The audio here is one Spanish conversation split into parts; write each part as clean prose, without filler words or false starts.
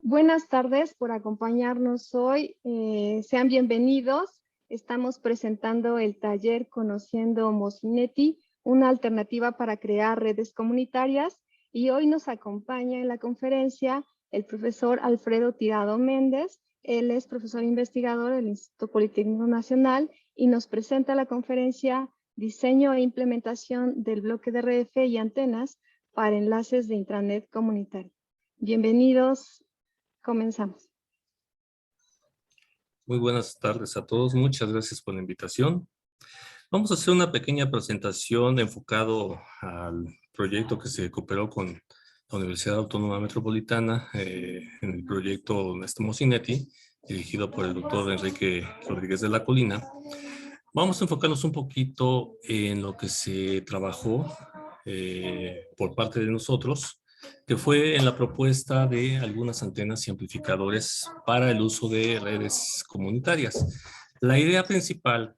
Buenas tardes por acompañarnos hoy. Sean bienvenidos. Estamos presentando el taller Conociendo Mozinetti, una alternativa para crear redes comunitarias. Y hoy nos acompaña en la conferencia el profesor Alfredo Tirado Méndez. Él es profesor investigador del Instituto Politécnico Nacional y nos presenta la conferencia Diseño e implementación del bloque de RF y antenas para enlaces de intranet comunitario. Bienvenidos. Comenzamos. Muy buenas tardes a todos. Muchas gracias por la invitación. Vamos a hacer una pequeña presentación enfocado al proyecto que se cooperó con la Universidad Autónoma Metropolitana en el proyecto Mozinetti, dirigido por el doctor Enrique Rodríguez de la Colina. Vamos a enfocarnos un poquito en lo que se trabajó por parte de nosotros, que fue en la propuesta de algunas antenas y amplificadores para el uso de redes comunitarias. La idea principal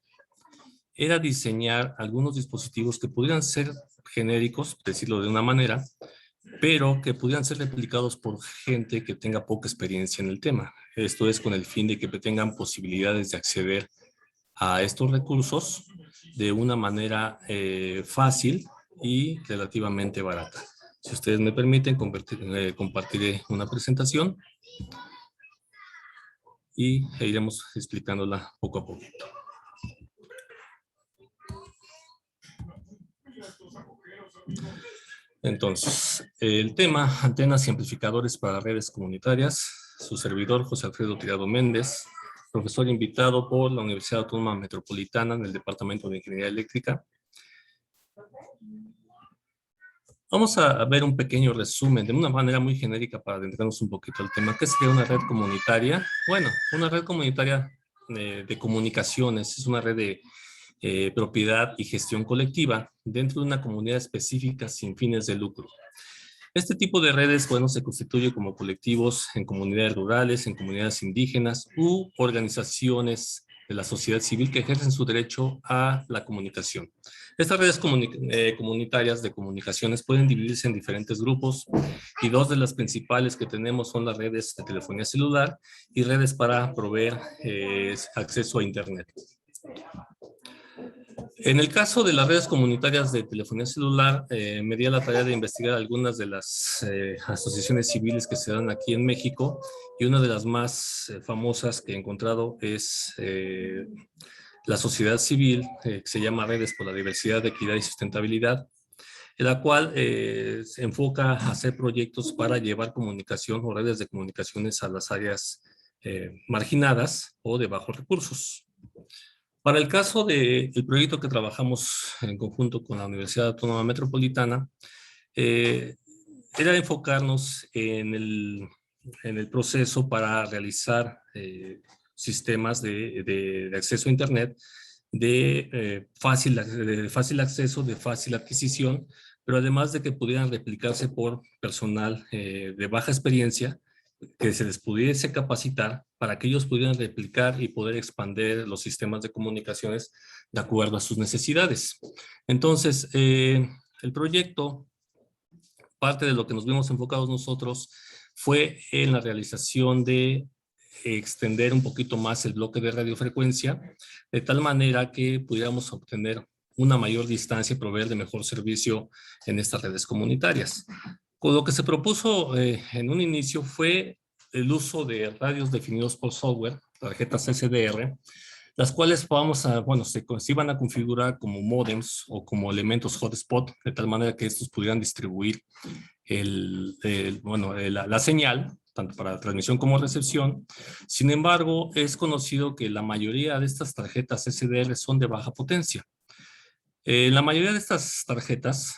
era diseñar algunos dispositivos que pudieran ser genéricos, decirlo de una manera, pero que pudieran ser replicados por gente que tenga poca experiencia en el tema. Esto es con el fin de que tengan posibilidades de acceder a estos recursos de una manera fácil y relativamente barata. Si ustedes me permiten, compartiré una presentación y iremos explicándola poco a poquito. Entonces, el tema, antenas y amplificadores para redes comunitarias, su servidor José Alfredo Tirado Méndez, profesor invitado por la Universidad Autónoma Metropolitana en el Departamento de Ingeniería Eléctrica. Vamos a ver un pequeño resumen de una manera muy genérica para adentrarnos un poquito al tema. ¿Qué sería una red comunitaria? Bueno, una red comunitaria de comunicaciones es una red de propiedad y gestión colectiva dentro de una comunidad específica sin fines de lucro. Este tipo de redes, bueno, se constituye como colectivos en comunidades rurales, en comunidades indígenas u organizaciones de la sociedad civil que ejercen su derecho a la comunicación. Estas redes comunitarias de comunicaciones pueden dividirse en diferentes grupos y dos de las principales que tenemos son las redes de telefonía celular y redes para proveer acceso a Internet. En el caso de las redes comunitarias de telefonía celular, me di a la tarea de investigar algunas de las asociaciones civiles que se dan aquí en México y una de las más famosas que he encontrado es la sociedad civil, que se llama Redes por la Diversidad, Equidad y Sustentabilidad, en la cual se enfoca a hacer proyectos para llevar comunicación o redes de comunicaciones a las áreas marginadas o de bajos recursos. Para el caso del proyecto que trabajamos en conjunto con la Universidad Autónoma Metropolitana, era enfocarnos en el proceso para realizar sistemas de acceso a Internet de fácil acceso, de fácil adquisición, pero además de que pudieran replicarse por personal de baja experiencia, que se les pudiese capacitar para que ellos pudieran replicar y poder expandir los sistemas de comunicaciones de acuerdo a sus necesidades. Entonces, el proyecto, parte de lo que nos vimos enfocados nosotros, fue en la realización de extender un poquito más el bloque de radiofrecuencia, de tal manera que pudiéramos obtener una mayor distancia y proveer de mejor servicio en estas redes comunitarias. Con lo que se propuso en un inicio fue el uso de radios definidos por software, tarjetas SDR, las cuales se iban a configurar como módems o como elementos hotspot, de tal manera que estos pudieran distribuir la señal, tanto para transmisión como recepción. Sin embargo, es conocido que la mayoría de estas tarjetas SDR son de baja potencia. La mayoría de estas tarjetas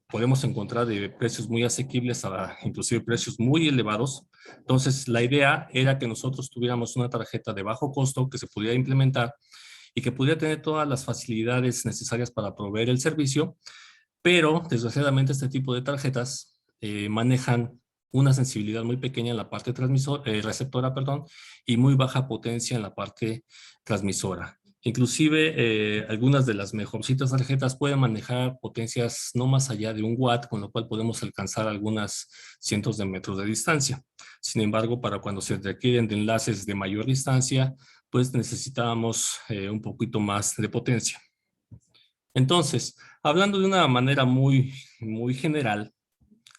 podemos encontrar de precios muy asequibles a inclusive precios muy elevados. Entonces, la idea era que nosotros tuviéramos una tarjeta de bajo costo que se pudiera implementar y que pudiera tener todas las facilidades necesarias para proveer el servicio, pero desgraciadamente este tipo de tarjetas manejan una sensibilidad muy pequeña en la parte receptora, y muy baja potencia en la parte transmisora. Inclusive, algunas de las mejorcitas tarjetas pueden manejar potencias no más allá de 1 watt, con lo cual podemos alcanzar algunas cientos de metros de distancia. Sin embargo, para cuando se requieren de enlaces de mayor distancia, pues necesitábamos un poquito más de potencia. Entonces, hablando de una manera muy general,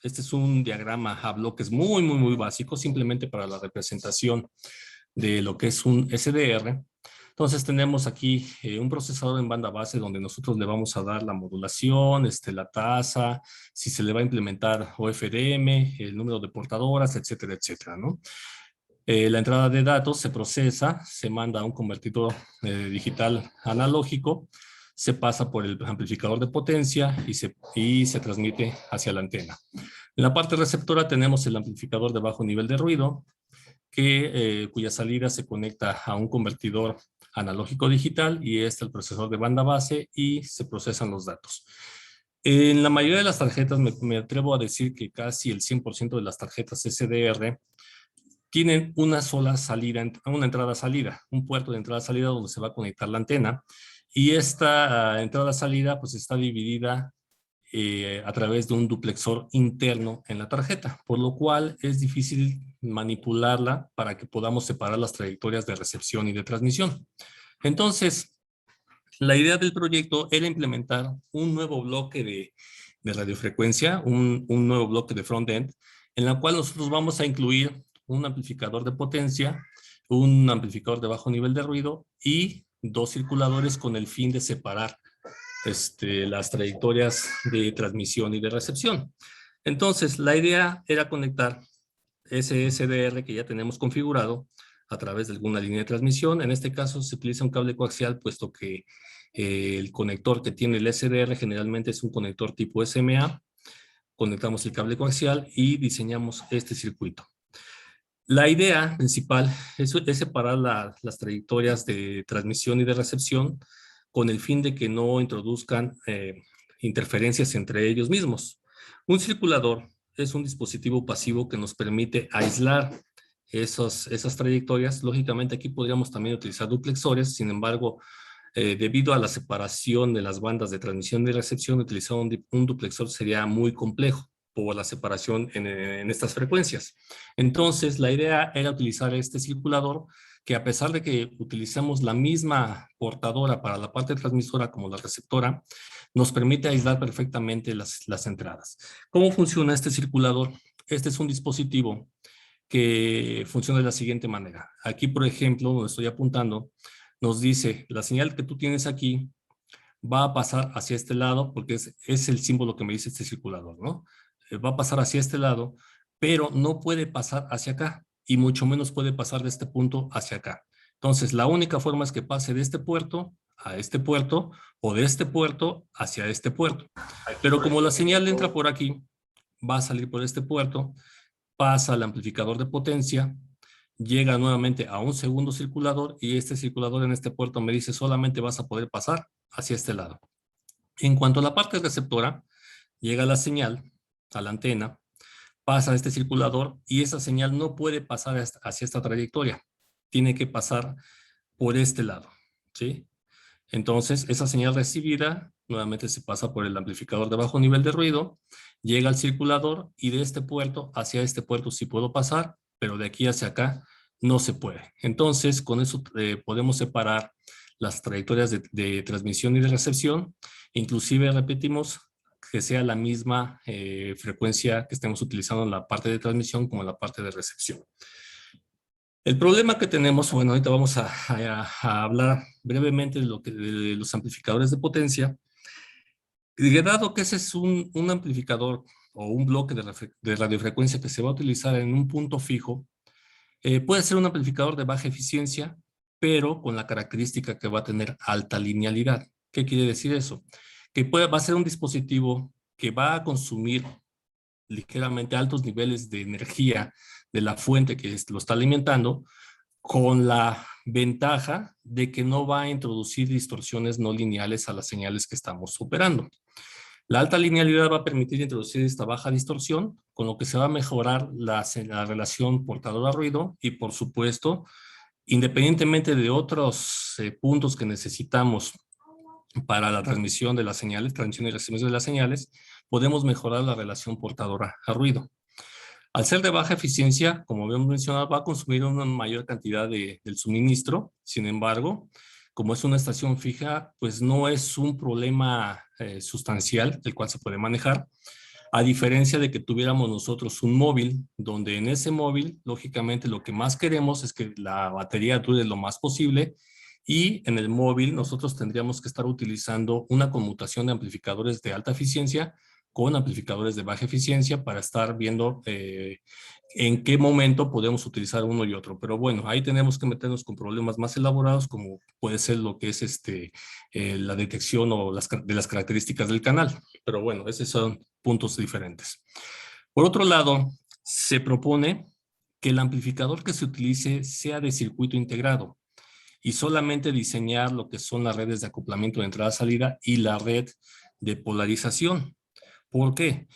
este es un diagrama a bloques muy básico, simplemente para la representación de lo que es un SDR. Entonces tenemos aquí un procesador en banda base donde nosotros le vamos a dar la modulación, la tasa, si se le va a implementar OFDM, el número de portadoras, etcétera, etcétera, ¿no? La entrada de datos se procesa, se manda a un convertidor digital analógico, se pasa por el amplificador de potencia y se transmite hacia la antena. En la parte receptora tenemos el amplificador de bajo nivel de ruido, cuya salida se conecta a un convertidor analógico digital y el procesador de banda base y se procesan los datos. En la mayoría de las tarjetas me atrevo a decir que casi el 100% de las tarjetas SDR tienen una sola salida, una entrada-salida, un puerto de entrada-salida donde se va a conectar la antena y esta entrada-salida pues está dividida a través de un duplexor interno en la tarjeta, por lo cual es difícil manipularla para que podamos separar las trayectorias de recepción y de transmisión. Entonces, la idea del proyecto era implementar un nuevo bloque de radiofrecuencia, un nuevo bloque de front-end, en la cual nosotros vamos a incluir un amplificador de potencia, un amplificador de bajo nivel de ruido y 2 circuladores con el fin de separar las trayectorias de transmisión y de recepción. Entonces, la idea era conectar ese SDR que ya tenemos configurado a través de alguna línea de transmisión. En este caso se utiliza un cable coaxial, puesto que el conector que tiene el SDR generalmente es un conector tipo SMA. Conectamos el cable coaxial y diseñamos este circuito. La idea principal es separar las trayectorias de transmisión y de recepción con el fin de que no introduzcan interferencias entre ellos mismos. Un circulador es un dispositivo pasivo que nos permite aislar esas trayectorias. Lógicamente aquí podríamos también utilizar duplexores, sin embargo, debido a la separación de las bandas de transmisión y recepción, utilizar un duplexor sería muy complejo por la separación en estas frecuencias. Entonces, la idea era utilizar este circulador que, a pesar de que utilizamos la misma portadora para la parte transmisora como la receptora, nos permite aislar perfectamente las entradas. ¿Cómo funciona este circulador? Este es un dispositivo que funciona de la siguiente manera. Aquí, por ejemplo, donde estoy apuntando, nos dice, la señal que tú tienes aquí va a pasar hacia este lado, porque es el símbolo que me dice este circulador, ¿no? Va a pasar hacia este lado, pero no puede pasar hacia acá, y mucho menos puede pasar de este punto hacia acá. Entonces, la única forma es que pase de este puerto a este puerto, o de este puerto hacia este puerto. Pero como la señal entra por aquí, va a salir por este puerto, pasa al amplificador de potencia, llega nuevamente a un segundo circulador, y este circulador en este puerto me dice solamente vas a poder pasar hacia este lado. En cuanto a la parte receptora, llega la señal a la antena, pasa a este circulador y esa señal no puede pasar hacia esta trayectoria. Tiene que pasar por este lado, ¿sí? Entonces, esa señal recibida nuevamente se pasa por el amplificador de bajo nivel de ruido, llega al circulador y de este puerto hacia este puerto sí puedo pasar, pero de aquí hacia acá no se puede. Entonces, con eso podemos separar las trayectorias de transmisión y de recepción. Inclusive repetimos que sea la misma frecuencia que estemos utilizando en la parte de transmisión como en la parte de recepción. El problema que tenemos, bueno, ahorita vamos a hablar brevemente de los amplificadores de potencia. Dado que ese es un amplificador o un bloque de radiofrecuencia que se va a utilizar en un punto fijo, puede ser un amplificador de baja eficiencia, pero con la característica que va a tener alta linealidad. ¿Qué quiere decir eso? Que va a ser un dispositivo que va a consumir ligeramente altos niveles de energía de la fuente que lo está alimentando, con la ventaja de que no va a introducir distorsiones no lineales a las señales que estamos operando. La alta linealidad va a permitir introducir esta baja distorsión, con lo que se va a mejorar la relación portador-ruido y, por supuesto, Independientemente de otros puntos que necesitamos para la transmisión de las señales, transmisión y recepción de las señales, podemos mejorar la relación portadora a ruido. Al ser de baja eficiencia, como habíamos mencionado, va a consumir una mayor cantidad del suministro. Sin embargo, como es una estación fija, pues no es un problema sustancial del cual se puede manejar. A diferencia de que tuviéramos nosotros un móvil, donde en ese móvil, lógicamente, lo que más queremos es que la batería dure lo más posible, y en el móvil nosotros tendríamos que estar utilizando una conmutación de amplificadores de alta eficiencia con amplificadores de baja eficiencia para estar viendo en qué momento podemos utilizar uno y otro. Pero bueno, ahí tenemos que meternos con problemas más elaborados, como puede ser lo que es la detección de las características del canal. Pero bueno, esos son puntos diferentes. Por otro lado, se propone que el amplificador que se utilice sea de circuito integrado y solamente diseñar lo que son las redes de acoplamiento de entrada-salida y la red de polarización. ¿Por qué?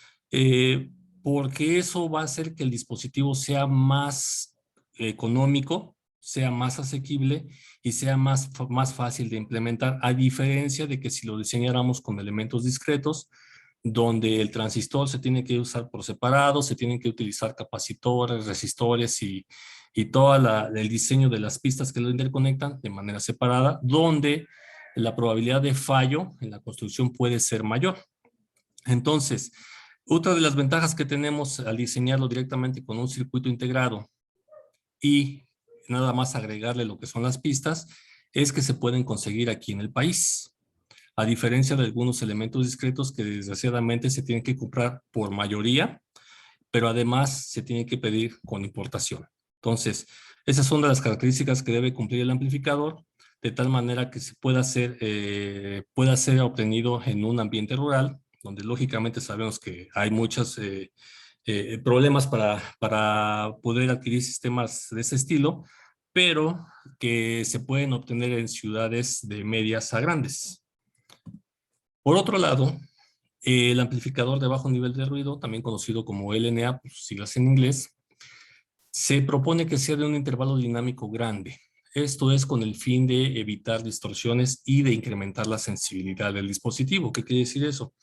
Porque eso va a hacer que el dispositivo sea más económico, sea más asequible y sea más fácil de implementar, a diferencia de que si lo diseñáramos con elementos discretos, donde el transistor se tiene que usar por separado, se tienen que utilizar capacitores, resistores y todo el diseño de las pistas que lo interconectan de manera separada, donde la probabilidad de fallo en la construcción puede ser mayor. Entonces, otra de las ventajas que tenemos al diseñarlo directamente con un circuito integrado y nada más agregarle lo que son las pistas, es que se pueden conseguir aquí en el país. A diferencia de algunos elementos discretos que desgraciadamente se tienen que comprar por mayoría, pero además se tiene que pedir con importación. Entonces, esas son de las características que debe cumplir el amplificador, de tal manera que se pueda ser obtenido en un ambiente rural, donde lógicamente sabemos que hay muchos problemas para poder adquirir sistemas de ese estilo, pero que se pueden obtener en ciudades de medias a grandes. Por otro lado, el amplificador de bajo nivel de ruido, también conocido como LNA, por sus siglas en inglés, se propone que sea de un intervalo dinámico grande. Esto es con el fin de evitar distorsiones y de incrementar la sensibilidad del dispositivo. ¿Qué quiere decir eso?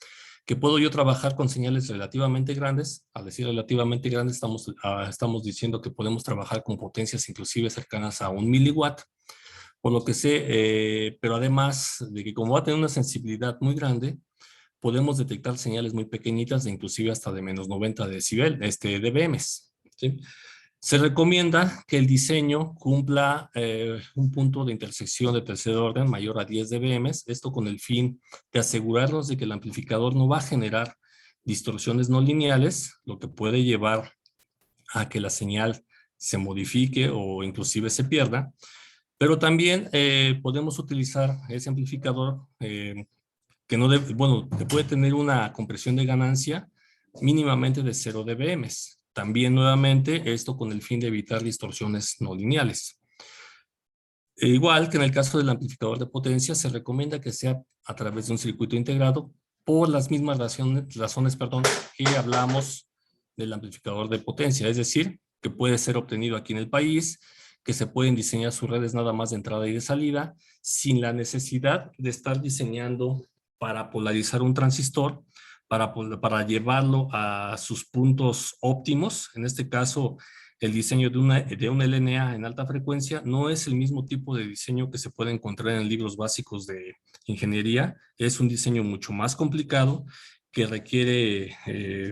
Que puedo yo trabajar con señales relativamente grandes. Al decir relativamente grandes, estamos diciendo que podemos trabajar con potencias inclusive cercanas a 1 miliwatt. Por lo que sé, pero además de que como va a tener una sensibilidad muy grande, podemos detectar señales muy pequeñitas, de inclusive hasta de menos 90 dBm. ¿Sí? Se recomienda que el diseño cumpla un punto de intersección de tercer orden mayor a 10 dBm, esto con el fin de asegurarnos de que el amplificador no va a generar distorsiones no lineales, lo que puede llevar a que la señal se modifique o inclusive se pierda. Pero también podemos utilizar ese amplificador que puede tener una compresión de ganancia mínimamente de 0 dBm. También nuevamente esto con el fin de evitar distorsiones no lineales. Igual que en el caso del amplificador de potencia, se recomienda que sea a través de un circuito integrado por las mismas razones que hablamos del amplificador de potencia, es decir, que puede ser obtenido aquí en el país, que se pueden diseñar sus redes nada más de entrada y de salida, sin la necesidad de estar diseñando para polarizar un transistor, para llevarlo a sus puntos óptimos. En este caso, el diseño de una LNA en alta frecuencia no es el mismo tipo de diseño que se puede encontrar en libros básicos de ingeniería. Es un diseño mucho más complicado que requiere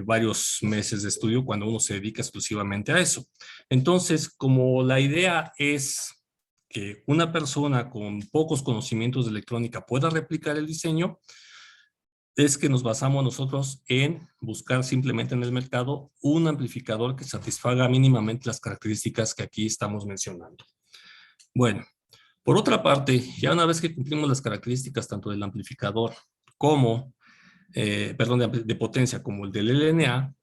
varios meses de estudio cuando uno se dedica exclusivamente a eso. Entonces, como la idea es que una persona con pocos conocimientos de electrónica pueda replicar el diseño, es que nos basamos nosotros en buscar simplemente en el mercado un amplificador que satisfaga mínimamente las características que aquí estamos mencionando. Bueno, por otra parte, ya una vez que cumplimos las características tanto del amplificador como, de potencia como el del LNA,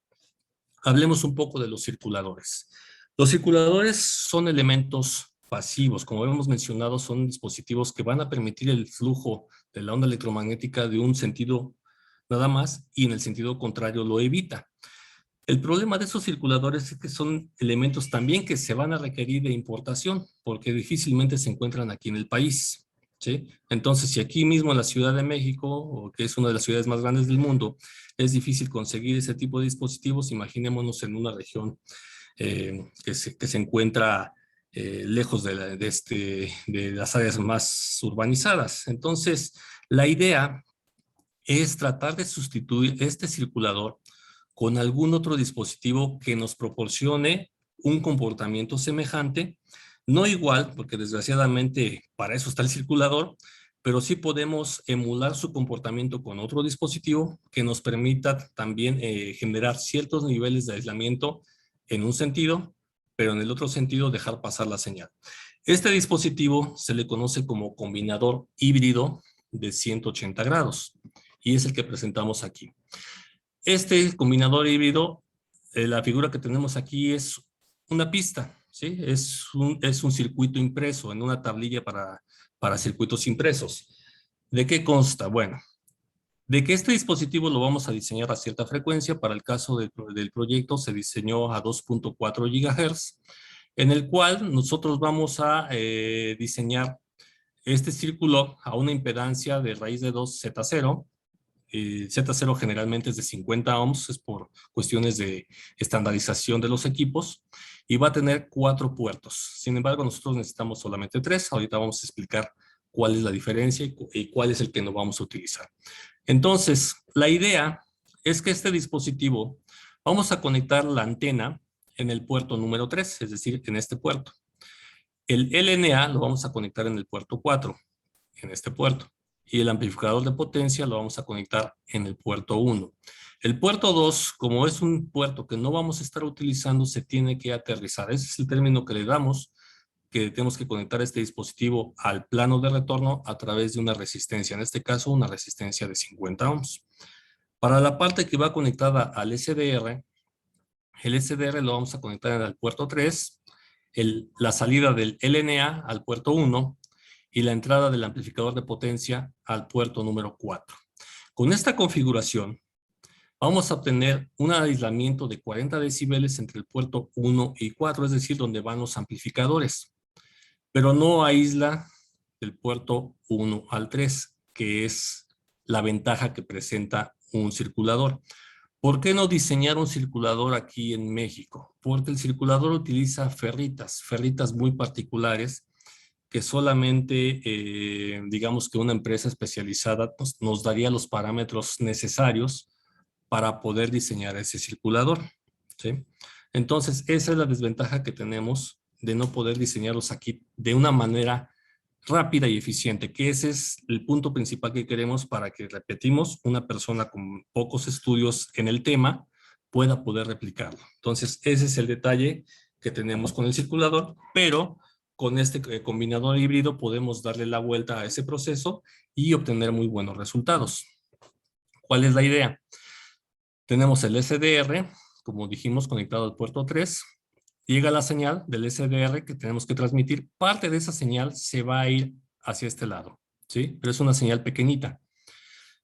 hablemos un poco de los circuladores. Los circuladores son elementos pasivos, como hemos mencionado, son dispositivos que van a permitir el flujo de la onda electromagnética de un sentido nada más, y en el sentido contrario lo evita. El problema de esos circuladores es que son elementos también que se van a requerir de importación, porque difícilmente se encuentran aquí en el país, ¿sí? Entonces, si aquí mismo en la Ciudad de México, o que es una de las ciudades más grandes del mundo, es difícil conseguir ese tipo de dispositivos, imaginémonos en una región que se encuentra lejos de las áreas más urbanizadas. Entonces, la idea es tratar de sustituir este circulador con algún otro dispositivo que nos proporcione un comportamiento semejante, no igual, porque desgraciadamente para eso está el circulador, pero sí podemos emular su comportamiento con otro dispositivo que nos permita también generar ciertos niveles de aislamiento en un sentido, pero en el otro sentido dejar pasar la señal. Este dispositivo se le conoce como combinador híbrido de 180 grados y es el que presentamos aquí. Este combinador híbrido, la figura que tenemos aquí es una pista, ¿sí? Es un circuito impreso en una tablilla para circuitos impresos. ¿De qué consta? Bueno, de que este dispositivo lo vamos a diseñar a cierta frecuencia. Para el caso del proyecto se diseñó a 2.4 GHz, en el cual nosotros vamos a diseñar este círculo a una impedancia de raíz de 2 Z0. Z0 generalmente es de 50 ohms, es por cuestiones de estandarización de los equipos, y va a tener 4 puertos. Sin embargo, nosotros necesitamos solamente 3. Ahorita vamos a explicar cuál es la diferencia y cuál es el que no vamos a utilizar. Entonces, la idea es que este dispositivo, vamos a conectar la antena en el puerto número 3, es decir, en este puerto. El LNA lo vamos a conectar en el puerto 4, en este puerto. Y el amplificador de potencia lo vamos a conectar en el puerto 1. El puerto 2, como es un puerto que no vamos a estar utilizando, se tiene que aterrizar. Ese es el término que le damos, que tenemos que conectar este dispositivo al plano de retorno a través de una resistencia. En este caso, una resistencia de 50 ohms. Para la parte que va conectada al SDR, el SDR lo vamos a conectar al puerto 3, la salida del LNA al puerto 1, y la entrada del amplificador de potencia al puerto número 4. Con esta configuración vamos a obtener un aislamiento de 40 decibeles entre el puerto 1 y 4, es decir, donde van los amplificadores, pero no aísla del puerto 1 al 3, que es la ventaja que presenta un circulador. ¿Por qué no diseñar un circulador aquí en México? Porque el circulador utiliza ferritas muy particulares, que solamente, digamos que una empresa especializada nos daría los parámetros necesarios para poder diseñar ese circulador, ¿sí? Entonces, esa es la desventaja que tenemos de no poder diseñarlos aquí de una manera rápida y eficiente, que ese es el punto principal que queremos para que, repetimos, una persona con pocos estudios en el tema pueda poder replicarlo. Entonces, ese es el detalle que tenemos con el circulador, pero con este combinador híbrido podemos darle la vuelta a ese proceso y obtener muy buenos resultados. ¿Cuál es la idea? Tenemos el SDR, como dijimos, conectado al puerto 3. Llega la señal del SDR que tenemos que transmitir. Parte de esa señal se va a ir hacia este lado, ¿sí? Pero es una señal pequeñita.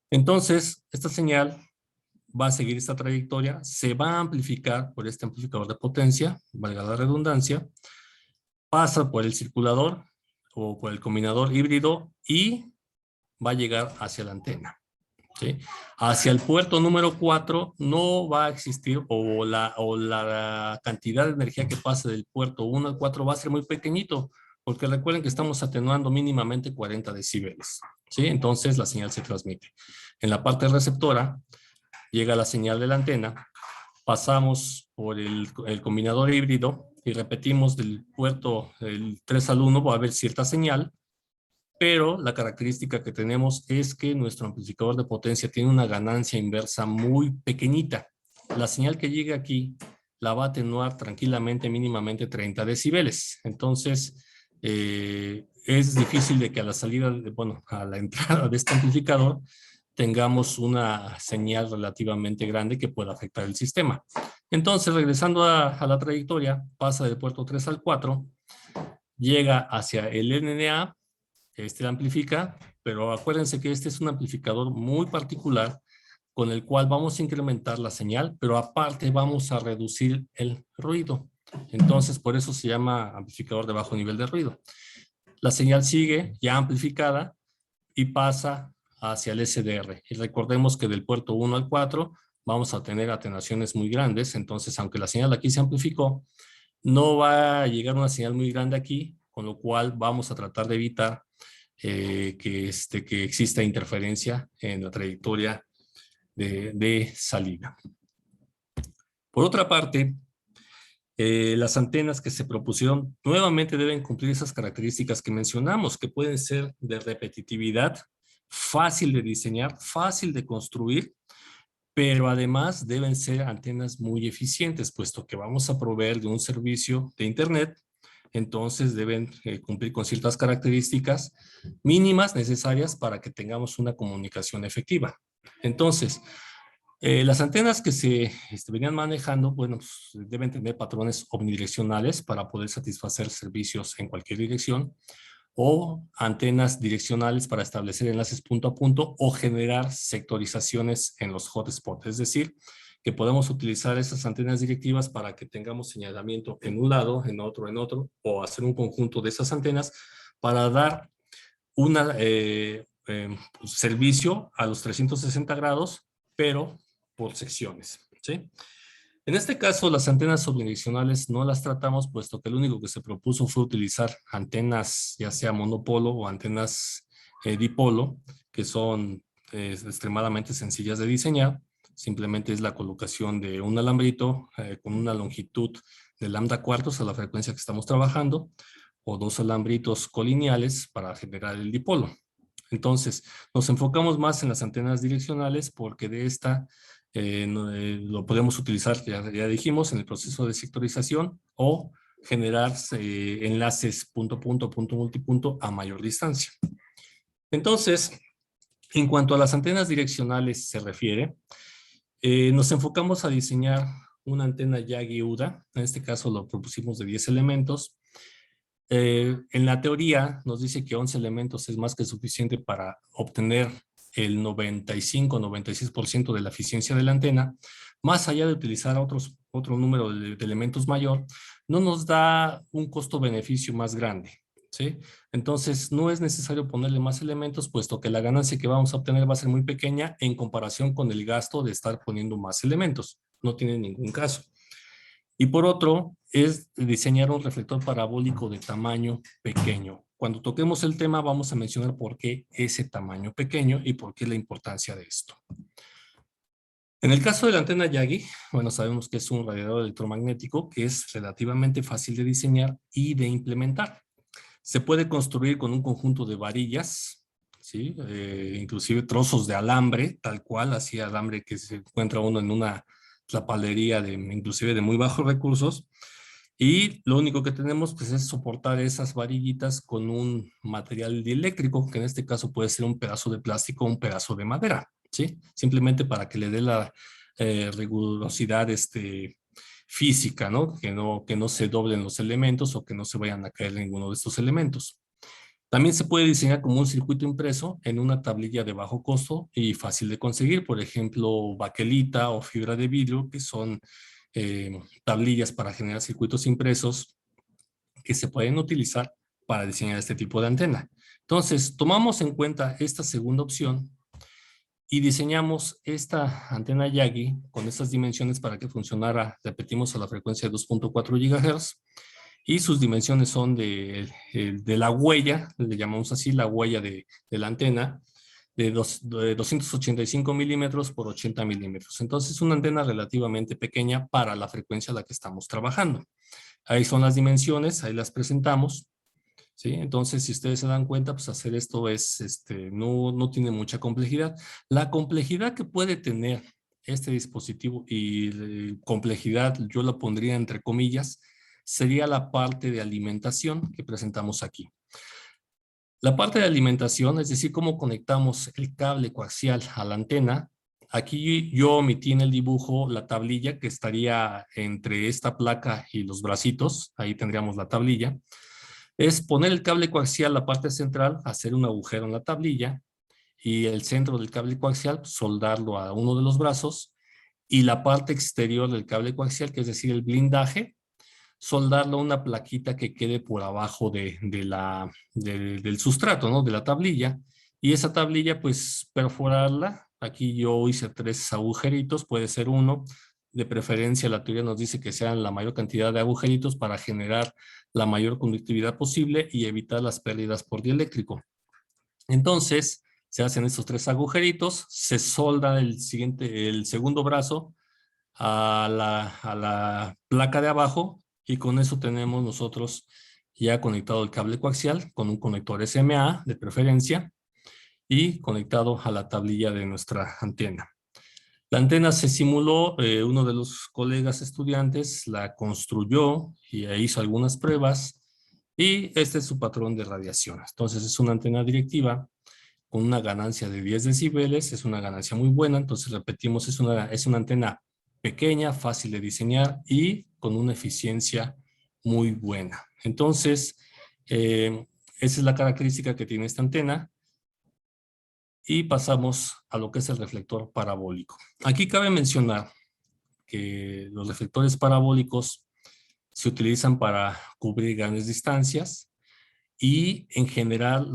Entonces, esta señal va a seguir esta trayectoria, se va a amplificar por este amplificador de potencia, valga la redundancia, pasa por el circulador o por el combinador híbrido y va a llegar hacia la antena, ¿sí? Hacia el puerto número 4 no va a existir, o la cantidad de energía que pase del puerto 1 al 4 va a ser muy pequeñito, porque recuerden que estamos atenuando mínimamente 40 decibeles, ¿sí? Entonces la señal se transmite. En la parte receptora llega la señal de la antena, pasamos por el combinador híbrido y repetimos del puerto el 3 al 1, va a haber cierta señal, pero la característica que tenemos es que nuestro amplificador de potencia tiene una ganancia inversa muy pequeñita. La señal que llegue aquí la va a atenuar tranquilamente, mínimamente 30 decibeles. Entonces, es difícil de que a la salida, a la entrada de este amplificador tengamos una señal relativamente grande que pueda afectar el sistema. Entonces, regresando a la trayectoria, pasa del puerto 3 al 4, llega hacia el NNA, este amplifica, pero acuérdense que este es un amplificador muy particular con el cual vamos a incrementar la señal, pero aparte vamos a reducir el ruido. Entonces, por eso se llama amplificador de bajo nivel de ruido. La señal sigue ya amplificada y pasa hacia el SDR. Y recordemos que del puerto 1 al 4 vamos a tener atenuaciones muy grandes. Entonces, aunque la señal aquí se amplificó, no va a llegar una señal muy grande aquí, con lo cual vamos a tratar de evitar que exista interferencia en la trayectoria de salida. Por otra parte, las antenas que se propusieron nuevamente deben cumplir esas características que mencionamos, que pueden ser de repetitividad, fácil de diseñar, fácil de construir, pero además deben ser antenas muy eficientes, puesto que vamos a proveer de un servicio de Internet. Entonces deben cumplir con ciertas características mínimas necesarias para que tengamos una comunicación efectiva. Entonces, las antenas que se venían manejando, bueno, pues, deben tener patrones omnidireccionales para poder satisfacer servicios en cualquier dirección, o antenas direccionales para establecer enlaces punto a punto o generar sectorizaciones en los hotspots. Es decir, que podemos utilizar esas antenas directivas para que tengamos señalamiento en un lado, en otro, o hacer un conjunto de esas antenas para dar un servicio a los 360 grados, pero por secciones, ¿sí? En este caso, las antenas omnidireccionales no las tratamos, puesto que lo único que se propuso fue utilizar antenas, ya sea monopolo o antenas dipolo, que son extremadamente sencillas de diseñar. Simplemente es la colocación de un alambrito con una longitud de lambda cuartos a la frecuencia que estamos trabajando, o dos alambritos colineales para generar el dipolo. Entonces, nos enfocamos más en las antenas direccionales porque de esta lo podemos utilizar, ya dijimos, en el proceso de sectorización o generar enlaces punto a punto, punto multipunto a mayor distancia. Entonces, en cuanto a las antenas direccionales se refiere, nos enfocamos a diseñar una antena Yagi-Uda. En este caso lo propusimos de 10 elementos. En la teoría nos dice que 11 elementos es más que suficiente para obtener el 95-96% de la eficiencia de la antena. Más allá de utilizar otro número de elementos mayor, no nos da un costo-beneficio más grande, ¿sí? Entonces no es necesario ponerle más elementos, puesto que la ganancia que vamos a obtener va a ser muy pequeña en comparación con el gasto de estar poniendo más elementos. No tiene ningún caso. Y por otro, es diseñar un reflector parabólico de tamaño pequeño. Cuando toquemos el tema vamos a mencionar por qué ese tamaño pequeño y por qué la importancia de esto. En el caso de la antena Yagi, bueno, sabemos que es un radiador electromagnético que es relativamente fácil de diseñar y de implementar. Se puede construir con un conjunto de varillas, ¿sí? Inclusive trozos de alambre, tal cual, así alambre que se encuentra uno en una tlapalería inclusive de muy bajos recursos, y lo único que tenemos pues es soportar esas varillitas con un material dieléctrico, que en este caso puede ser un pedazo de plástico o un pedazo de madera, ¿sí? Simplemente para que le dé la rigurosidad física, ¿no? Que no se doblen los elementos o que no se vayan a caer ninguno de estos elementos. También se puede diseñar como un circuito impreso en una tablilla de bajo costo y fácil de conseguir, por ejemplo, baquelita o fibra de vidrio, que son tablillas para generar circuitos impresos que se pueden utilizar para diseñar este tipo de antena. Entonces, tomamos en cuenta esta segunda opción y diseñamos esta antena Yagi con estas dimensiones para que funcionara, repetimos, a la frecuencia de 2.4 GHz. Y sus dimensiones son de la huella, le llamamos así, la huella de la antena, de 285 milímetros por 80 milímetros. Entonces, una antena relativamente pequeña para la frecuencia a la que estamos trabajando. Ahí son las dimensiones, ahí las presentamos, ¿sí? Entonces, si ustedes se dan cuenta, pues hacer esto no tiene mucha complejidad. La complejidad que puede tener este dispositivo, y complejidad yo la pondría entre comillas, sería la parte de alimentación que presentamos aquí. La parte de alimentación, es decir, cómo conectamos el cable coaxial a la antena. Aquí yo omití en el dibujo la tablilla que estaría entre esta placa y los bracitos. Ahí tendríamos la tablilla. Es poner el cable coaxial a la parte central, hacer un agujero en la tablilla y el centro del cable coaxial, soldarlo a uno de los brazos, y la parte exterior del cable coaxial, que es decir, el blindaje, soldarlo a una plaquita que quede por abajo del sustrato, ¿no? De la tablilla. Y esa tablilla, pues, perforarla. Aquí yo hice 3 agujeritos, puede ser uno. De preferencia, la teoría nos dice que sean la mayor cantidad de agujeritos para generar la mayor conductividad posible y evitar las pérdidas por dieléctrico. Entonces, se hacen estos 3 agujeritos, se solda el segundo brazo a la placa de abajo, y con eso tenemos nosotros ya conectado el cable coaxial con un conector SMA de preferencia y conectado a la tablilla de nuestra antena. La antena se simuló, uno de los colegas estudiantes la construyó y hizo algunas pruebas, y este es su patrón de radiación. Entonces es una antena directiva con una ganancia de 10 decibeles, es una ganancia muy buena. Entonces repetimos, es una antena pequeña, fácil de diseñar y con una eficiencia muy buena. Entonces, esa es la característica que tiene esta antena. Y pasamos a lo que es el reflector parabólico. Aquí cabe mencionar que los reflectores parabólicos se utilizan para cubrir grandes distancias, y en general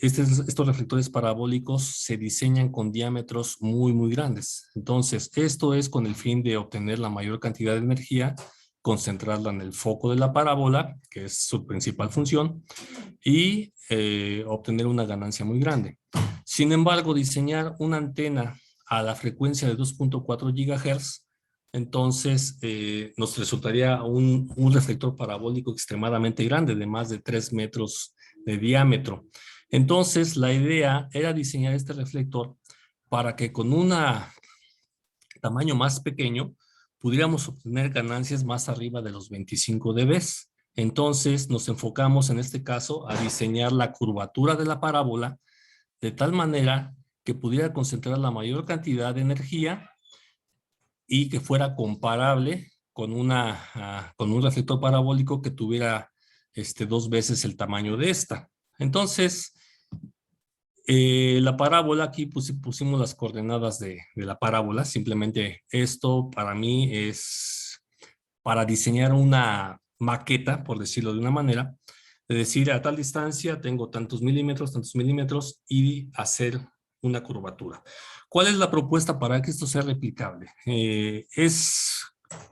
estos reflectores parabólicos se diseñan con diámetros muy, muy grandes. Entonces, esto es con el fin de obtener la mayor cantidad de energía, concentrarla en el foco de la parábola, que es su principal función, y obtener una ganancia muy grande. Sin embargo, diseñar una antena a la frecuencia de 2.4 GHz, entonces nos resultaría un reflector parabólico extremadamente grande, de más de 3 metros de diámetro. Entonces, la idea era diseñar este reflector para que con un tamaño más pequeño pudiéramos obtener ganancias más arriba de los 25 dB. Entonces, nos enfocamos en este caso a diseñar la curvatura de la parábola de tal manera que pudiera concentrar la mayor cantidad de energía y que fuera comparable con un reflector parabólico que tuviera 2 veces el tamaño de esta. Entonces, la parábola, aquí pusimos las coordenadas de la parábola. Simplemente esto para mí es para diseñar una maqueta, por decirlo de una manera, de decir a tal distancia tengo tantos milímetros, y hacer una curvatura. ¿Cuál es la propuesta para que esto sea replicable? Es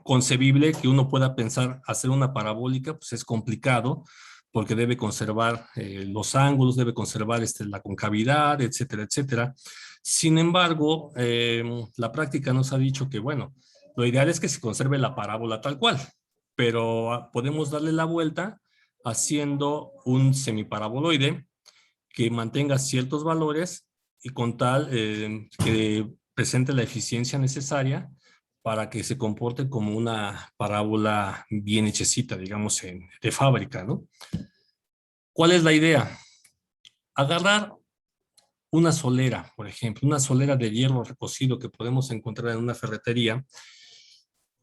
concebible que uno pueda pensar hacer una parabólica, pues es complicado, porque debe conservar los ángulos, debe conservar la concavidad, etcétera, etcétera. Sin embargo, la práctica nos ha dicho que, bueno, lo ideal es que se conserve la parábola tal cual, pero podemos darle la vuelta haciendo un semiparaboloide que mantenga ciertos valores y con tal que presente la eficiencia necesaria para que se comporte como una parábola bien hechecita, digamos, de fábrica, ¿no? ¿Cuál es la idea? Agarrar una solera, por ejemplo, una solera de hierro recocido que podemos encontrar en una ferretería,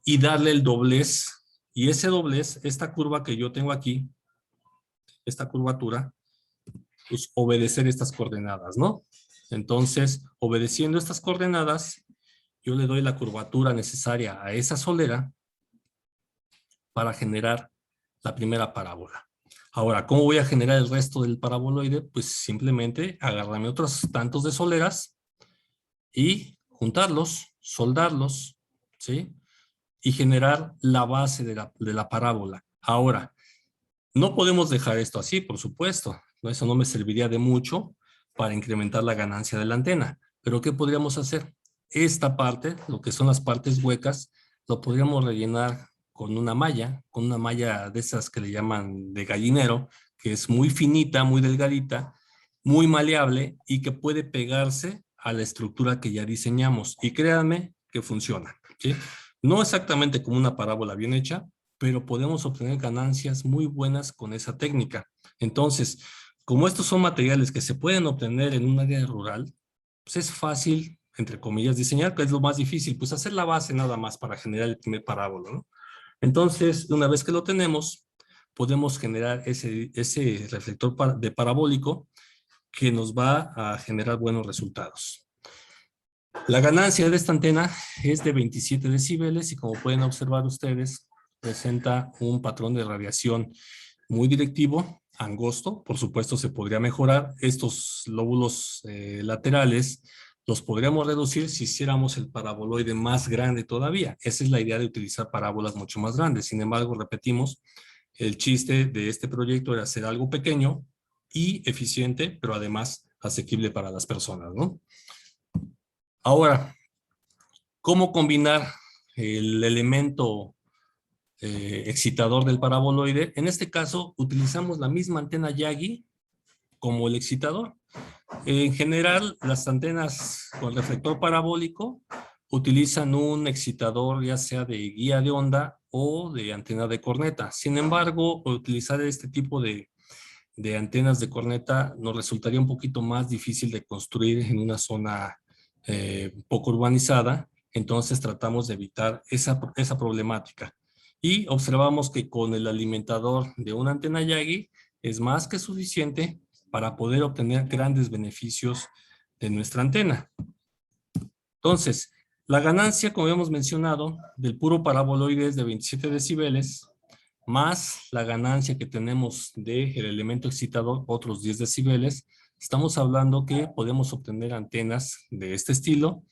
y darle el doblez, y ese doblez, esta curva que yo tengo aquí, esta curvatura, pues obedecer estas coordenadas, ¿no? Entonces, obedeciendo estas coordenadas, yo le doy la curvatura necesaria a esa solera para generar la primera parábola. Ahora, ¿cómo voy a generar el resto del paraboloide? Pues simplemente agarrarme otros tantos de soleras y juntarlos, soldarlos, ¿sí? Y generar la base de la parábola. Ahora, no podemos dejar esto así, por supuesto. Eso no me serviría de mucho para incrementar la ganancia de la antena. Pero ¿qué podríamos hacer? Esta parte, lo que son las partes huecas, lo podríamos rellenar con una malla de esas que le llaman de gallinero, que es muy finita, muy delgadita, muy maleable y que puede pegarse a la estructura que ya diseñamos. Y créanme que funciona, ¿sí? No exactamente como una parábola bien hecha, pero podemos obtener ganancias muy buenas con esa técnica. Entonces, como estos son materiales que se pueden obtener en un área rural, pues es fácil, entre comillas, diseñar, que es lo más difícil, pues hacer la base nada más para generar el primer parábola, ¿no? Entonces, una vez que lo tenemos, podemos generar ese reflector de parabólico que nos va a generar buenos resultados. La ganancia de esta antena es de 27 decibeles y como pueden observar ustedes, presenta un patrón de radiación muy directivo, angosto. Por supuesto se podría mejorar. Estos lóbulos laterales los podríamos reducir si hiciéramos el paraboloide más grande todavía. Esa es la idea de utilizar parábolas mucho más grandes. Sin embargo, repetimos, el chiste de este proyecto era hacer algo pequeño y eficiente, pero además asequible para las personas, ¿no? Ahora, ¿cómo combinar el elemento excitador del paraboloide? En este caso, utilizamos la misma antena Yagi como el excitador. En general, las antenas con reflector parabólico utilizan un excitador ya sea de guía de onda o de antena de corneta. Sin embargo, utilizar este tipo de antenas de corneta nos resultaría un poquito más difícil de construir en una zona poco urbanizada. Entonces tratamos de evitar esa problemática. Y observamos que con el alimentador de una antena Yagi es más que suficiente para poder obtener grandes beneficios de nuestra antena. Entonces, la ganancia, como hemos mencionado, del puro paraboloide es de 27 decibeles, más la ganancia que tenemos del elemento excitador, otros 10 decibeles. Estamos hablando que podemos obtener antenas de este estilo,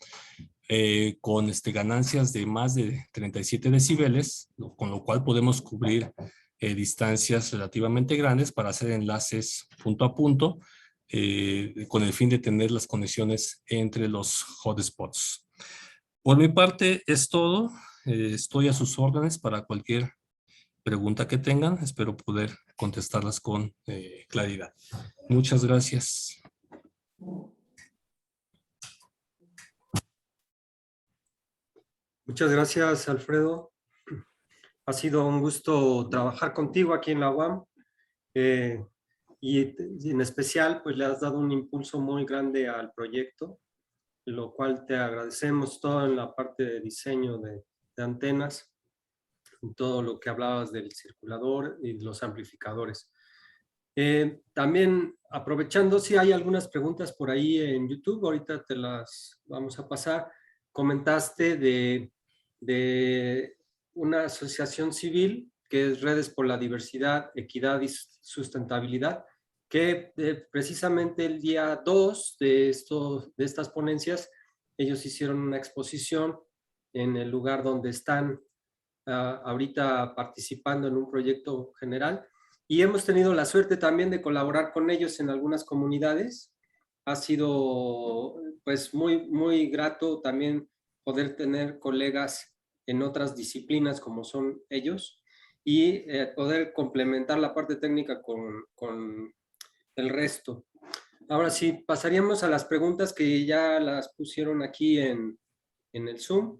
con ganancias de más de 37 decibeles, con lo cual podemos cubrir distancias relativamente grandes para hacer enlaces punto a punto, con el fin de tener las conexiones entre los hotspots. Por mi parte es todo. Estoy a sus órdenes para cualquier pregunta que tengan. Espero poder contestarlas con claridad. Muchas gracias. Muchas gracias, Alfredo. Ha sido un gusto trabajar contigo aquí en la UAM. Y en especial, pues le has dado un impulso muy grande al proyecto, lo cual te agradecemos todo en la parte de diseño de antenas, todo lo que hablabas del circulador y los amplificadores. También aprovechando, si hay algunas preguntas por ahí en YouTube, ahorita te las vamos a pasar. Comentaste de una asociación civil que es Redes por la Diversidad, Equidad y Sustentabilidad, que precisamente el día 2 de estas ponencias, ellos hicieron una exposición en el lugar donde están ahorita participando en un proyecto general, y hemos tenido la suerte también de colaborar con ellos en algunas comunidades. Ha sido pues muy grato también poder tener colegas en otras disciplinas como son ellos y poder complementar la parte técnica con el resto. Ahora sí, pasaríamos a las preguntas que ya las pusieron aquí en el Zoom.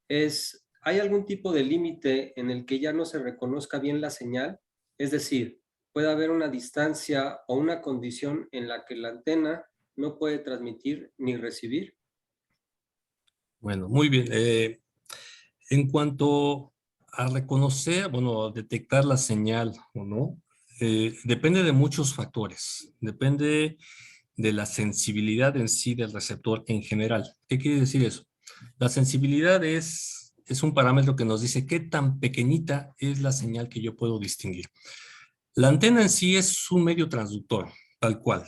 ¿Hay algún tipo de límite en el que ya no se reconozca bien la señal? Es decir, puede haber una distancia o una condición en la que la antena no puede transmitir ni recibir. Bueno, muy bien. En cuanto a reconocer, bueno, detectar la señal o no, depende de muchos factores. Depende de la sensibilidad en sí del receptor en general. ¿Qué quiere decir eso? La sensibilidad es un parámetro que nos dice qué tan pequeñita es la señal que yo puedo distinguir. La antena en sí es un medio transductor, tal cual.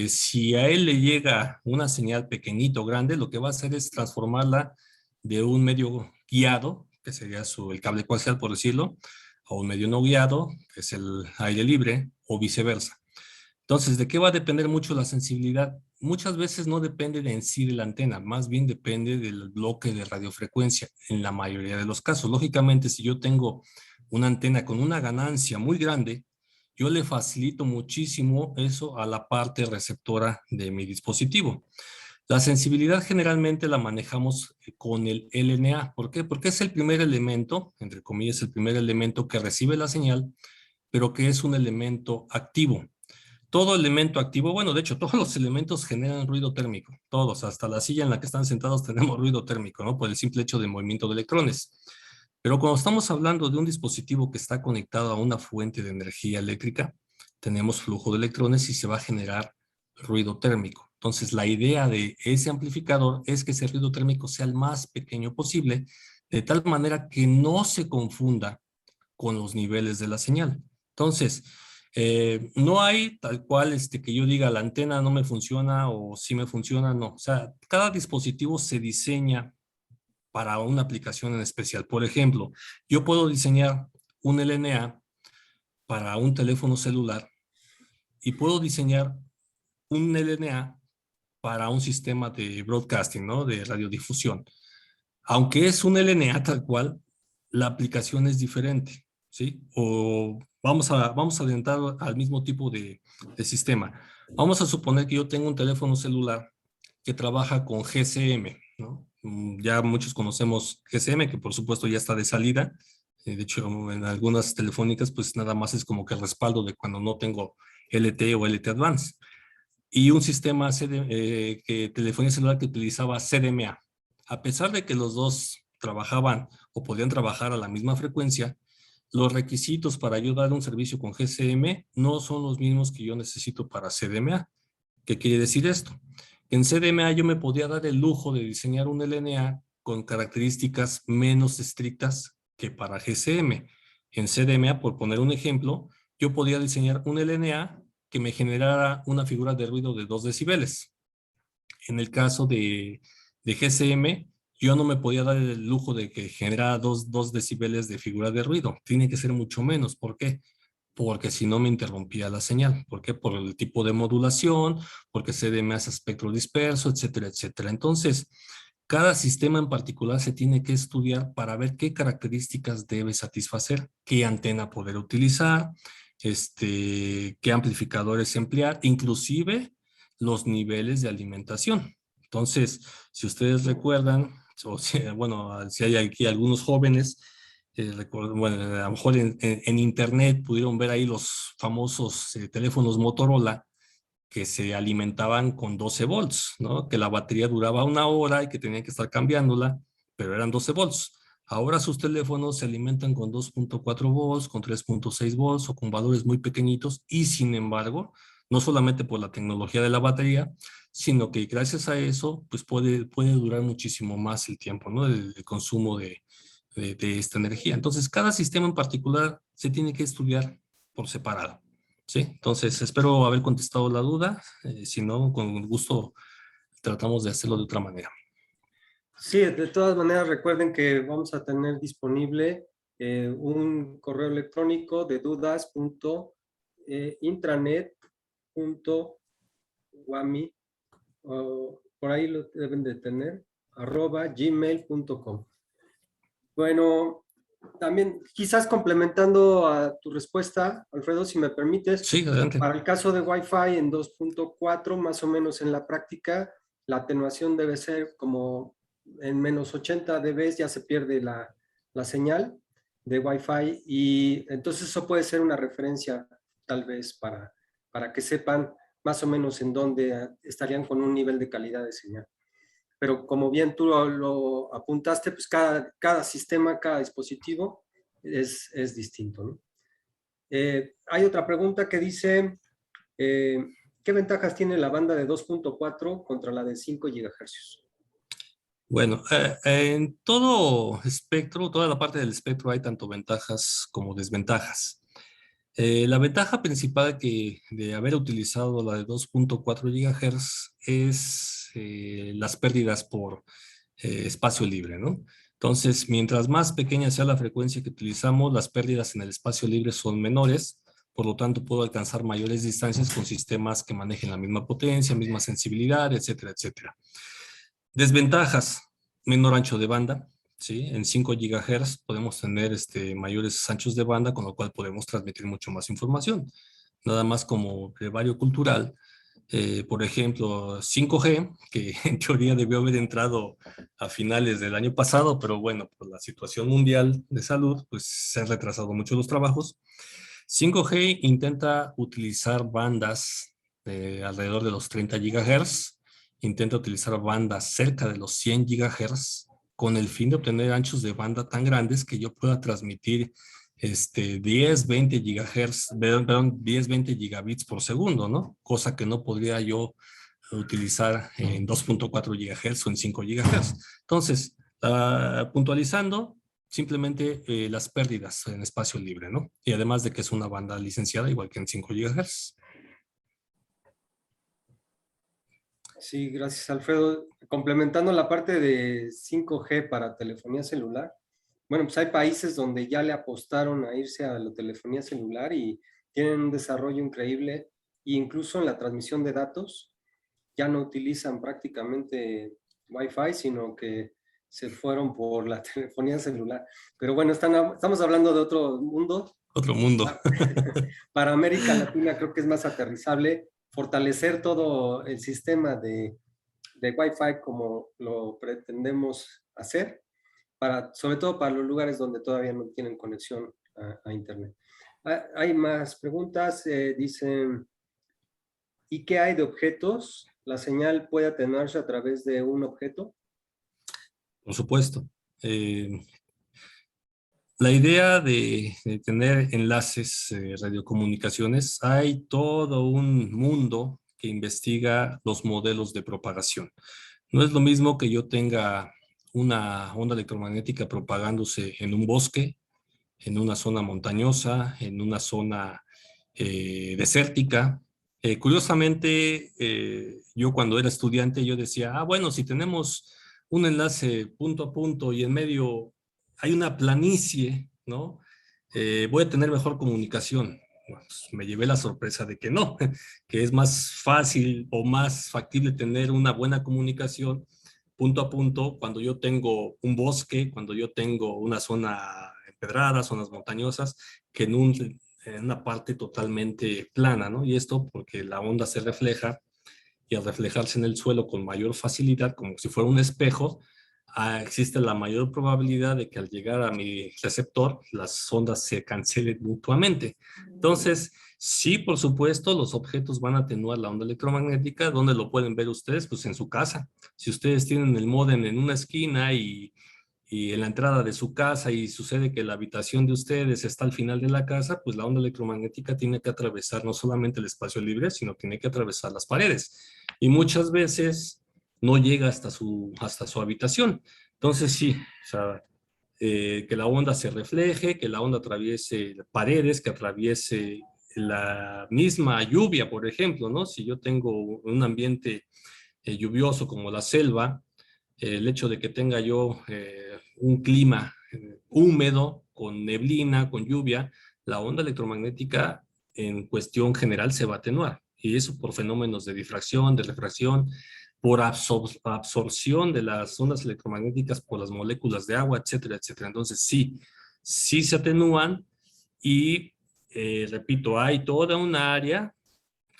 Si a él le llega una señal pequeñita o grande, lo que va a hacer es transformarla de un medio guiado, que sería el cable coaxial, por decirlo, a un medio no guiado, que es el aire libre, o viceversa. Entonces, ¿de qué va a depender mucho la sensibilidad? Muchas veces no depende de en sí de la antena, más bien depende del bloque de radiofrecuencia, en la mayoría de los casos. Lógicamente, si yo tengo una antena con una ganancia muy grande, yo le facilito muchísimo eso a la parte receptora de mi dispositivo. La sensibilidad generalmente la manejamos con el LNA. ¿Por qué? Porque es el primer elemento, entre comillas, el primer elemento que recibe la señal, pero que es un elemento activo. Todo elemento activo, bueno, de hecho, todos los elementos generan ruido térmico. Todos, hasta la silla en la que están sentados tenemos ruido térmico, ¿no? Por el simple hecho de movimiento de electrones. Pero cuando estamos hablando de un dispositivo que está conectado a una fuente de energía eléctrica, tenemos flujo de electrones y se va a generar ruido térmico. Entonces, la idea de ese amplificador es que ese ruido térmico sea el más pequeño posible, de tal manera que no se confunda con los niveles de la señal. Entonces, no hay tal cual que yo diga la antena no me funciona o sí me funciona, no. O sea, cada dispositivo se diseña para una aplicación en especial. Por ejemplo, yo puedo diseñar un LNA para un teléfono celular y puedo diseñar un LNA para un sistema de broadcasting, ¿no? De radiodifusión. Aunque es un LNA tal cual, la aplicación es diferente, ¿sí? O vamos a adentrar al mismo tipo de sistema. Vamos a suponer que yo tengo un teléfono celular que trabaja con GSM, ¿no? Ya muchos conocemos GSM, que por supuesto ya está de salida. De hecho, en algunas telefónicas, pues nada más es como que el respaldo de cuando no tengo LTE o LTE Advanced. Y un sistema que telefonía celular que utilizaba CDMA. A pesar de que los dos trabajaban o podían trabajar a la misma frecuencia, los requisitos para yo dar un servicio con GSM no son los mismos que yo necesito para CDMA. ¿Qué quiere decir esto? En CDMA yo me podía dar el lujo de diseñar un LNA con características menos estrictas que para GSM. En CDMA, por poner un ejemplo, yo podía diseñar un LNA que me generara una figura de ruido de 2 decibeles. En el caso de GSM, yo no me podía dar el lujo de que generara 2 decibeles de figura de ruido. Tiene que ser mucho menos. ¿Por qué? Porque si no me interrumpía la señal. ¿Por qué? Por el tipo de modulación, porque CDMA hace espectro disperso, etcétera, etcétera. Entonces, cada sistema en particular se tiene que estudiar para ver qué características debe satisfacer, qué antena poder utilizar, qué amplificadores emplear, inclusive los niveles de alimentación. Entonces, si ustedes recuerdan, o si, bueno, si hay aquí algunos jóvenes, bueno, a lo mejor en internet pudieron ver ahí los famosos teléfonos Motorola que se alimentaban con 12 volts, ¿no? Que la batería duraba 1 hora y que tenían que estar cambiándola, pero eran 12 volts. Ahora sus teléfonos se alimentan con 2.4 volts, con 3.6 volts o con valores muy pequeñitos y sin embargo, no solamente por la tecnología de la batería, sino que gracias a eso, pues puede durar muchísimo más el tiempo, ¿no? El consumo de esta energía. Entonces, cada sistema en particular se tiene que estudiar por separado. ¿Sí? Entonces, espero haber contestado la duda. Si no, con gusto tratamos de hacerlo de otra manera. Sí, de todas maneras recuerden que vamos a tener disponible un correo electrónico de dudas.intranet.wami, por ahí lo deben de tener, @gmail.com. Bueno, también quizás complementando a tu respuesta, Alfredo, si me permites. Sí, adelante. Para el caso de Wi-Fi en 2.4, más o menos en la práctica, la atenuación debe ser como en menos 80 dB, ya se pierde la señal de Wi-Fi, y entonces eso puede ser una referencia tal vez para que sepan más o menos en dónde estarían con un nivel de calidad de señal. Pero como bien tú lo apuntaste, pues cada sistema, cada dispositivo es distinto, ¿no? Hay otra pregunta que dice, ¿qué ventajas tiene la banda de 2.4 contra la de 5 GHz? Bueno, en todo espectro, toda la parte del espectro hay tanto ventajas como desventajas. La ventaja principal de haber utilizado la de 2.4 GHz es las pérdidas por espacio libre, ¿no? Entonces, mientras más pequeña sea la frecuencia que utilizamos, las pérdidas en el espacio libre son menores, por lo tanto puedo alcanzar mayores distancias con sistemas que manejen la misma potencia, misma sensibilidad, etcétera, etcétera. Desventajas, menor ancho de banda, ¿sí? En 5 GHz podemos tener mayores anchos de banda, con lo cual podemos transmitir mucho más información. Nada más como brevario cultural, por ejemplo, 5G, que en teoría debió haber entrado a finales del año pasado, pero bueno, por la situación mundial de salud, pues se han retrasado mucho los trabajos. 5G intenta utilizar bandas de alrededor de los 30 GHz, intenta utilizar bandas cerca de los 100 GHz, con el fin de obtener anchos de banda tan grandes que yo pueda transmitir 10, 20 gigahertz, perdón, 10, 20 gigabits por segundo, ¿no? Cosa que no podría yo utilizar en 2.4 gigahertz o en 5 gigahertz. Entonces, puntualizando, simplemente las pérdidas en espacio libre, ¿no? Y además de que es una banda licenciada igual que en 5 gigahertz. Sí, gracias, Alfredo. Complementando la parte de 5G para telefonía celular, bueno, pues hay países donde ya le apostaron a irse a la telefonía celular y tienen un desarrollo increíble, e incluso en la transmisión de datos ya no utilizan prácticamente Wi-Fi, sino que se fueron por la telefonía celular. Pero bueno, estamos hablando de otro mundo. Otro mundo. Para América Latina creo que es más aterrizable fortalecer todo el sistema de Wi-Fi como lo pretendemos hacer, sobre todo para los lugares donde todavía no tienen conexión a Internet. Hay más preguntas. Dicen, ¿y qué hay de objetos? ¿La señal puede atenuarse a través de un objeto? Por supuesto. La idea de tener enlaces, radiocomunicaciones, hay todo un mundo que investiga los modelos de propagación. No es lo mismo que yo tenga una onda electromagnética propagándose en un bosque, en una zona montañosa, en una zona desértica. Curiosamente, yo cuando era estudiante, yo decía, bueno, si tenemos un enlace punto a punto y en medio hay una planicie, ¿no? Voy a tener mejor comunicación. Bueno, pues me llevé la sorpresa de que no, que es más fácil o más factible tener una buena comunicación punto a punto cuando yo tengo un bosque, cuando yo tengo una zona empedrada, zonas montañosas, que en una parte totalmente plana, ¿no? Y esto porque la onda se refleja y al reflejarse en el suelo con mayor facilidad, como si fuera un espejo, existe la mayor probabilidad de que al llegar a mi receptor, las ondas se cancelen mutuamente. Entonces, sí, por supuesto, los objetos van a atenuar la onda electromagnética. ¿Dónde lo pueden ver ustedes? Pues en su casa. Si ustedes tienen el módem en una esquina y en la entrada de su casa y sucede que la habitación de ustedes está al final de la casa, pues la onda electromagnética tiene que atravesar no solamente el espacio libre, sino tiene que atravesar las paredes. Y muchas veces no llega hasta su habitación. Entonces sí, o sea, que la onda se refleje, que la onda atraviese paredes, que atraviese la misma lluvia, por ejemplo, ¿no? Si yo tengo un ambiente lluvioso como la selva, el hecho de que tenga yo un clima húmedo, con neblina, con lluvia, la onda electromagnética en cuestión general se va a atenuar. Y eso por fenómenos de difracción, de refracción, por absorción de las ondas electromagnéticas por las moléculas de agua, etcétera, etcétera. Entonces sí, sí se atenúan y, repito, hay toda una área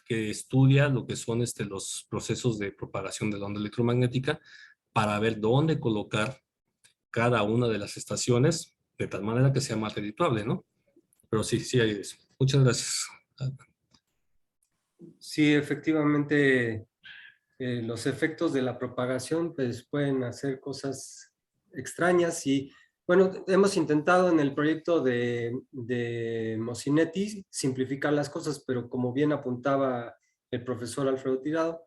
que estudia lo que son los procesos de propagación de la onda electromagnética para ver dónde colocar cada una de las estaciones de tal manera que sea más redituable, ¿no? Pero sí, sí hay eso. Muchas gracias. Sí, efectivamente, los efectos de la propagación pues, pueden hacer cosas extrañas y bueno, hemos intentado en el proyecto de Mosinetti simplificar las cosas, pero como bien apuntaba el profesor Alfredo Tirado,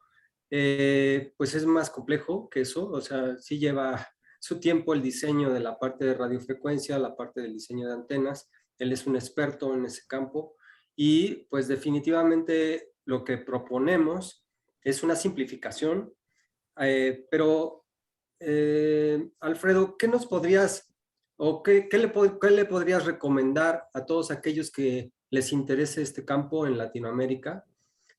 pues es más complejo que eso, o sea, sí lleva su tiempo el diseño de la parte de radiofrecuencia, la parte del diseño de antenas. Él es un experto en ese campo y pues definitivamente lo que proponemos es una simplificación, pero Alfredo, ¿qué nos podrías o qué le podrías recomendar a todos aquellos que les interese este campo en Latinoamérica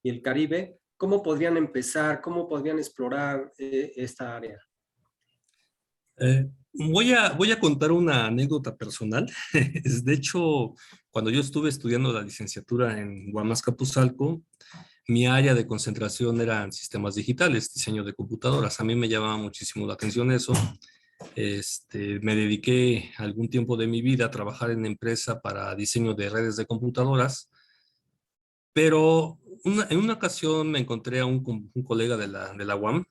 y el Caribe? ¿Cómo podrían empezar? ¿Cómo podrían explorar esta área? Voy a contar una anécdota personal. De hecho, cuando yo estuve estudiando la licenciatura en Huamasca-Puzalco, mi área de concentración eran sistemas digitales, diseño de computadoras. A mí me llamaba muchísimo la atención eso. Me dediqué algún tiempo de mi vida a trabajar en una empresa para diseño de redes de computadoras, pero en una ocasión me encontré a un colega de la UAM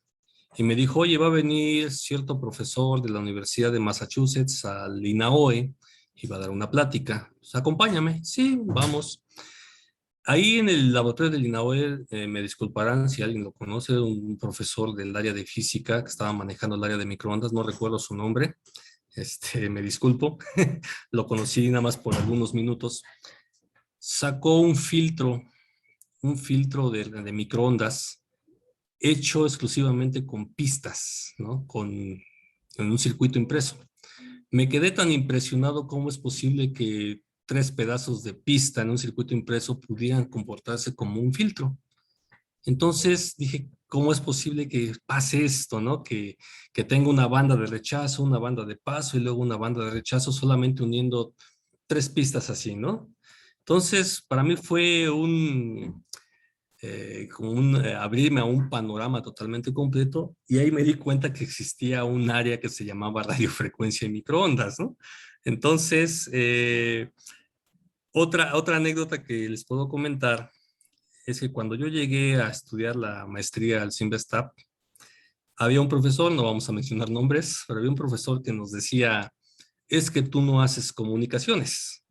y me dijo, oye, va a venir cierto profesor de la Universidad de Massachusetts al INAOE iba a dar una plática. Pues, acompáñame. Sí, vamos. Ahí en el laboratorio del INAOE, me disculparán si alguien lo conoce, un profesor del área de física que estaba manejando el área de microondas, no recuerdo su nombre, me disculpo, lo conocí nada más por algunos minutos. Sacó un filtro de microondas hecho exclusivamente con pistas, ¿no? En un circuito impreso. Me quedé tan impresionado cómo es posible que 3 pedazos de pista en un circuito impreso pudieran comportarse como un filtro. Entonces dije, ¿cómo es posible que pase esto, no? Que tenga una banda de rechazo, una banda de paso y luego una banda de rechazo solamente uniendo 3 pistas así, ¿no? Entonces, para mí fue abrirme a un panorama totalmente completo y ahí me di cuenta que existía un área que se llamaba radiofrecuencia y microondas, ¿no? Entonces, otra anécdota que les puedo comentar es que cuando yo llegué a estudiar la maestría al CINVESTAP, había un profesor, no vamos a mencionar nombres, pero había un profesor que nos decía, es que tú no haces comunicaciones.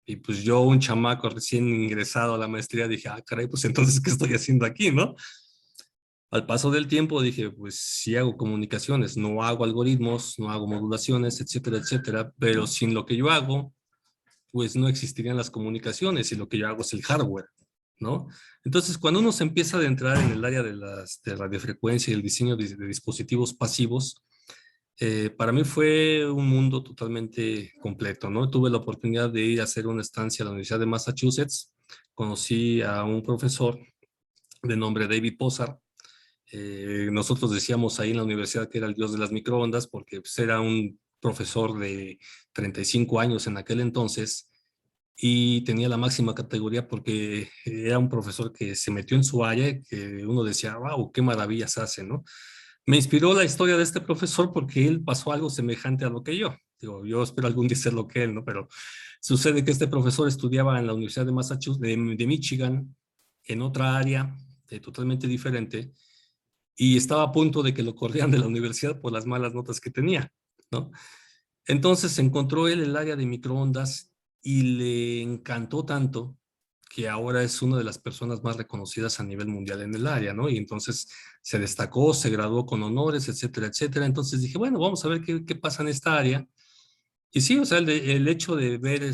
Y pues yo, un chamaco recién ingresado a la maestría, dije, ah, caray, pues entonces, ¿qué estoy haciendo aquí, no? Al paso del tiempo dije, pues sí hago comunicaciones, no hago algoritmos, no hago modulaciones, etcétera, etcétera, pero sin lo que yo hago, pues no existirían las comunicaciones y lo que yo hago es el hardware, ¿no? Entonces, cuando uno se empieza a adentrar en el área de radiofrecuencia y el diseño de dispositivos pasivos, para mí fue un mundo totalmente completo, ¿no? Tuve la oportunidad de ir a hacer una estancia a la Universidad de Massachusetts, conocí a un profesor de nombre David Possar. Nosotros decíamos ahí en la universidad que era el dios de las microondas porque pues, era un profesor de 35 años en aquel entonces y tenía la máxima categoría porque era un profesor que se metió en su área, que uno decía, wow, qué maravillas hace, ¿no? Me inspiró la historia de este profesor porque él pasó algo semejante a lo que yo. Digo, yo espero algún día ser lo que él, ¿no? Pero sucede que este profesor estudiaba en la Universidad de Massachusetts, de Michigan, en otra área totalmente diferente, y estaba a punto de que lo corrieran de la universidad por las malas notas que tenía, ¿no? Entonces encontró él el área de microondas y le encantó tanto que ahora es una de las personas más reconocidas a nivel mundial en el área, ¿no? Y entonces se destacó, se graduó con honores, etcétera, etcétera. Entonces dije, bueno, vamos a ver qué pasa en esta área. Y sí, o sea, el hecho de ver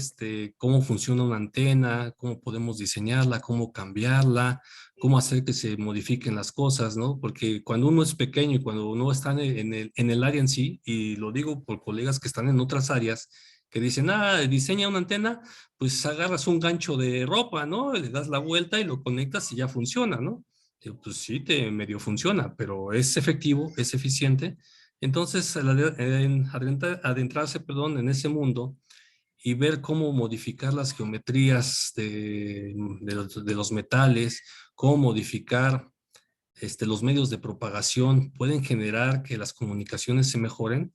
cómo funciona una antena, cómo podemos diseñarla, cómo cambiarla, cómo hacer que se modifiquen las cosas, ¿no? Porque cuando uno es pequeño y cuando uno está en el área en sí, y lo digo por colegas que están en otras áreas, que dicen, ah, diseña una antena, pues agarras un gancho de ropa, ¿no? Le das la vuelta y lo conectas y ya funciona, ¿no? Digo, pues sí, te medio funciona, pero es efectivo, es eficiente. Entonces, adentrarse, perdón, en ese mundo y ver cómo modificar las geometrías de los metales, cómo modificar los medios de propagación, pueden generar que las comunicaciones se mejoren,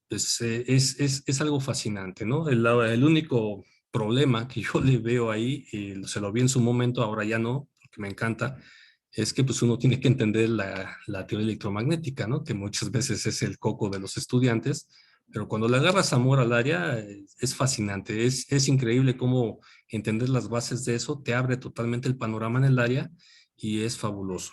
pues es algo fascinante, ¿no? El único problema que yo le veo ahí, y se lo vi en su momento, ahora ya no, porque me encanta, es que pues uno tiene que entender la teoría electromagnética, ¿no? Que muchas veces es el coco de los estudiantes, pero cuando le agarras amor al área es fascinante, es increíble cómo entender las bases de eso te abre totalmente el panorama en el área y es fabuloso.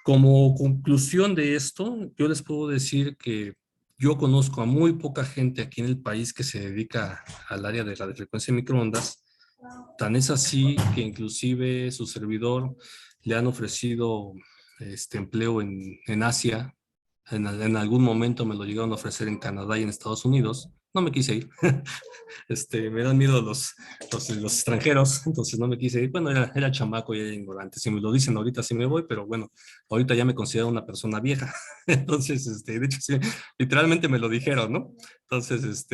Como conclusión de esto, yo les puedo decir que yo conozco a muy poca gente aquí en el país que se dedica al área de radiofrecuencia y microondas. Tan es así que inclusive su servidor le han ofrecido empleo en Asia. En algún momento me lo llegaron a ofrecer en Canadá y en Estados Unidos. No me quise ir. Me dan miedo los extranjeros, entonces no me quise ir. Bueno, era chamaco y era ignorante. Si me lo dicen ahorita sí me voy, pero bueno, ahorita ya me considero una persona vieja. Entonces, de hecho, sí, literalmente me lo dijeron, ¿no? Entonces,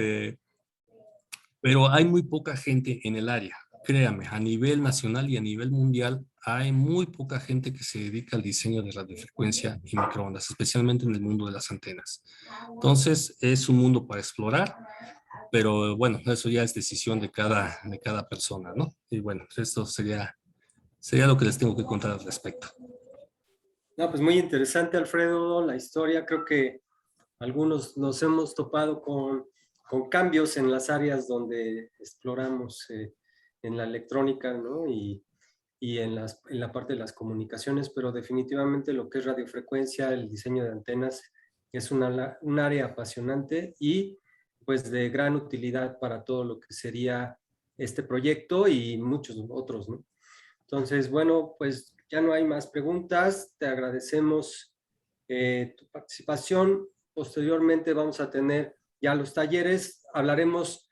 pero hay muy poca gente en el área. Créame, a nivel nacional y a nivel mundial hay muy poca gente que se dedica al diseño de radiofrecuencia y microondas, especialmente en el mundo de las antenas. Entonces, es un mundo para explorar, pero bueno, eso ya es decisión de cada persona, ¿no? Y bueno, esto sería lo que les tengo que contar al respecto. No, pues muy interesante, Alfredo, la historia. Creo que algunos nos hemos topado con con cambios en las áreas donde exploramos en la electrónica, ¿no? Y en la parte de las comunicaciones, pero definitivamente lo que es radiofrecuencia, el diseño de antenas, es un área apasionante y pues de gran utilidad para todo lo que sería este proyecto y muchos otros, ¿no? Entonces, bueno, pues ya no hay más preguntas. Te agradecemos tu participación. Posteriormente vamos a tener ya los talleres. Hablaremos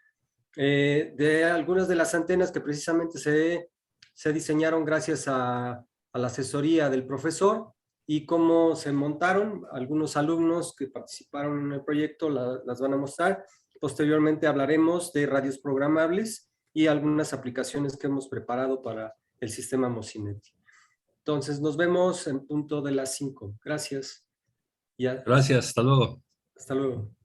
de algunas de las antenas que precisamente se diseñaron gracias a la asesoría del profesor y cómo se montaron. Algunos alumnos que participaron en el proyecto las van a mostrar. Posteriormente hablaremos de radios programables y algunas aplicaciones que hemos preparado para el sistema Mosinetti. Entonces nos vemos en punto de las 5. Gracias. Gracias, hasta luego. Hasta luego.